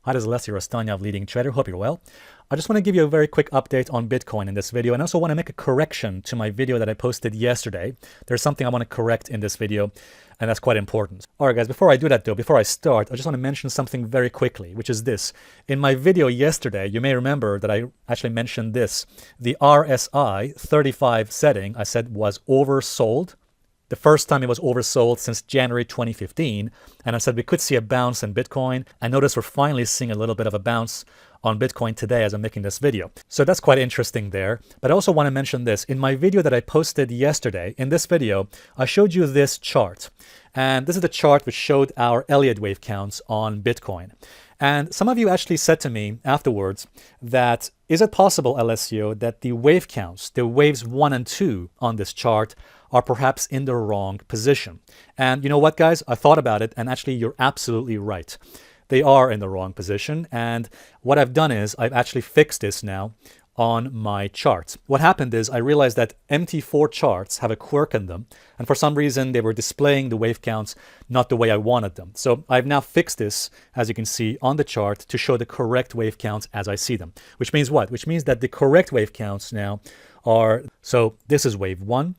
Hi, this is Alessio, Rastani, leading trader. Hope you're well. I just want to give you a very quick update on Bitcoin in this video, and also want to make a correction to my video that I posted yesterday. There's something I want to correct in this video, and that's quite important. All right, guys, before I do that, though, before I start, I just want to mention something very quickly, which is this. In my video yesterday, you may remember that I actually mentioned this. The RSI 35 setting, I said, was oversold. The first time it was oversold since January 2015, and I said we could see a bounce in Bitcoin. I noticed we're finally seeing a little bit of a bounce on Bitcoin today as I'm making this video. So that's quite interesting there. But I also want to mention this. In my video that I posted yesterday, in this video, I showed you this chart. And this is the chart which showed our Elliott wave counts on Bitcoin. And some of you actually said to me afterwards that, is it possible, Alessio, that the wave counts, the waves 1 and 2 on this chart, are perhaps in the wrong position? And you know what, guys? I thought about it, and actually you're absolutely right. They are in the wrong position, and what I've done is I've actually fixed this now on my charts. What happened is I realized that MT4 charts have a quirk in them, and for some reason they were displaying the wave counts not the way I wanted them. So I've now fixed this, as you can see on the chart, to show the correct wave counts as I see them. Which means what? Which means that the correct wave counts now are, so this is wave 1,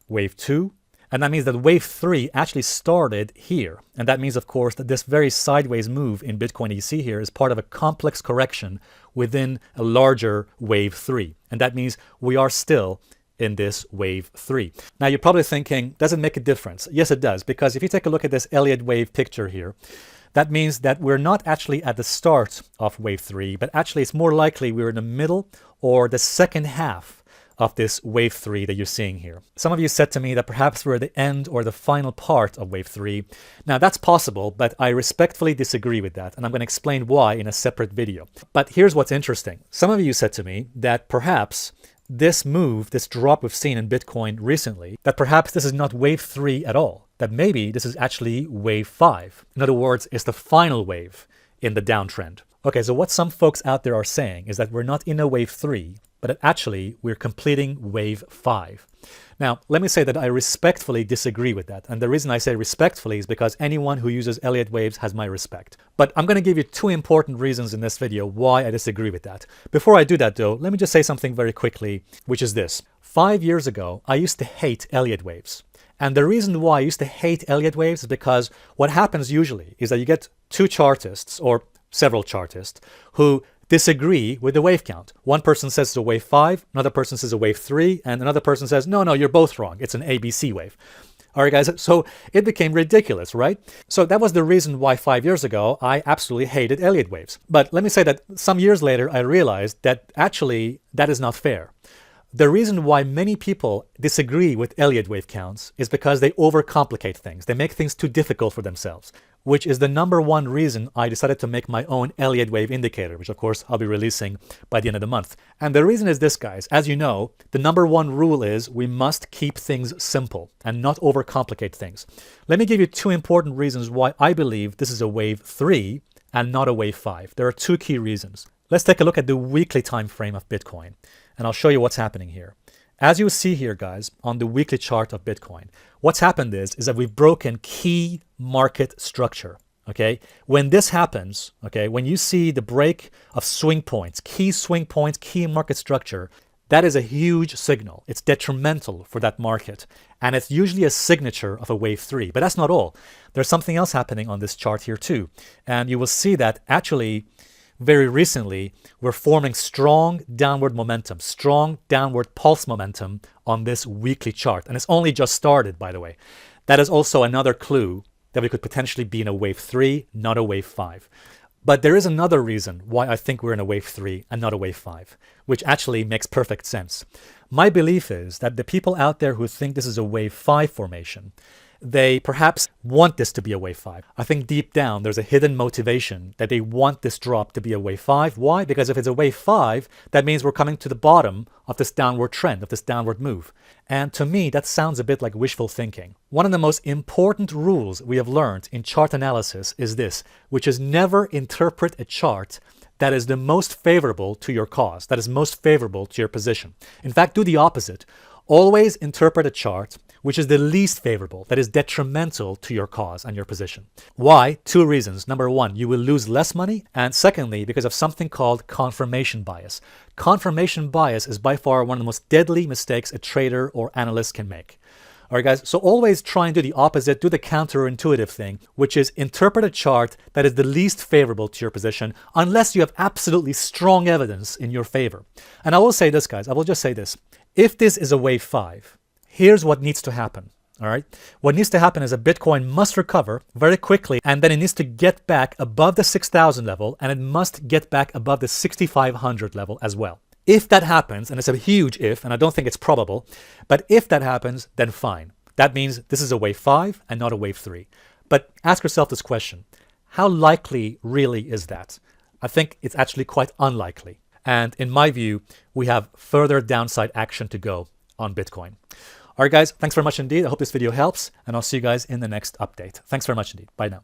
wave 2, and that means that wave 3 actually started here. And that means, of course, that this very sideways move in Bitcoin you see here is part of a complex correction within a larger wave 3. And that means we are still in this wave 3. Now you're probably thinking, does it make a difference? Yes, it does, because if you take a look at this Elliott wave picture here, that means that we're not actually at the start of wave 3, but actually it's more likely we're in the middle or the second half of this wave 3 that you're seeing here. Some of you said to me that perhaps we're at the end or the final part of wave 3. Now that's possible, but I respectfully disagree with that, and I'm going to explain why in a separate video. But here's what's interesting. Some of you said to me that perhaps this move, this drop we've seen in Bitcoin recently, that perhaps this is not wave 3 at all, that maybe this is actually wave 5. In other words, it's the final wave in the downtrend. Okay, so what some folks out there are saying is that we're not in a wave 3, but actually we're completing wave 5. Now, let me say that I respectfully disagree with that. And the reason I say respectfully is because anyone who uses Elliott waves has my respect. But I'm going to give you two important reasons in this video why I disagree with that. Before I do that, though, let me just say something very quickly, which is this. 5 years ago, I used to hate Elliott waves. And the reason why I used to hate Elliott waves is because what happens usually is that you get two chartists, or several chartists, who disagree with the wave count. One person says it's a wave 5, another person says a wave 3, and another person says, no, you're both wrong. It's an ABC wave. All right, guys, so it became ridiculous, right? So that was the reason why 5 years ago, I absolutely hated Elliott waves. But let me say that some years later, I realized that actually that is not fair. The reason why many people disagree with Elliott wave counts is because they overcomplicate things. They make things too difficult for themselves, which is the number one reason I decided to make my own Elliott wave indicator, which of course I'll be releasing by the end of the month. And the reason is this, guys. As you know, the number one rule is we must keep things simple and not overcomplicate things. Let me give you two important reasons why I believe this is a wave 3 and not a wave 5. There are two key reasons. Let's take a look at the weekly time frame of Bitcoin, and I'll show you what's happening here. As you see here, guys, on the weekly chart of Bitcoin, what's happened is that we've broken key market structure, okay? When this happens, okay, when you see the break of swing points, key market structure, that is a huge signal. It's detrimental for that market, and it's usually a signature of a wave 3. But that's not all. There's something else happening on this chart here too, and you will see that actually very recently, we're forming strong downward momentum, strong downward pulse momentum on this weekly chart. And it's only just started, by the way. That is also another clue that we could potentially be in a wave 3, not a wave 5. But there is another reason why I think we're in a wave 3 and not a wave 5, which actually makes perfect sense. My belief is that the people out there who think this is a wave 5 formation, they perhaps want this to be a wave 5. I think deep down there's a hidden motivation that they want this drop to be a wave 5. Why? Because if it's a wave 5, that means we're coming to the bottom of this downward trend, of this downward move. And to me, that sounds a bit like wishful thinking. One of the most important rules we have learned in chart analysis is this, which is never interpret a chart that is the most favorable to your cause, that is most favorable to your position. In fact, do the opposite. Always interpret a chart which is the least favorable, that is detrimental to your cause and your position. Why? Two reasons. Number one, you will lose less money. And secondly, because of something called confirmation bias. Confirmation bias is by far one of the most deadly mistakes a trader or analyst can make. All right, guys, so always try and do the opposite, do the counterintuitive thing, which is interpret a chart that is the least favorable to your position, unless you have absolutely strong evidence in your favor. And I will say this, guys, I will just say this. If this is a wave 5, here's what needs to happen. All right. What needs to happen is a Bitcoin must recover very quickly, and then it needs to get back above the 6,000 level, and it must get back above the 6,500 level as well. If that happens, and it's a huge if, and I don't think it's probable, but if that happens, then fine. That means this is a wave 5 and not a wave 3. But ask yourself this question. How likely really is that? I think it's actually quite unlikely. And in my view, we have further downside action to go on Bitcoin. All right, guys, thanks very much indeed. I hope this video helps, and I'll see you guys in the next update. Thanks very much indeed. Bye now.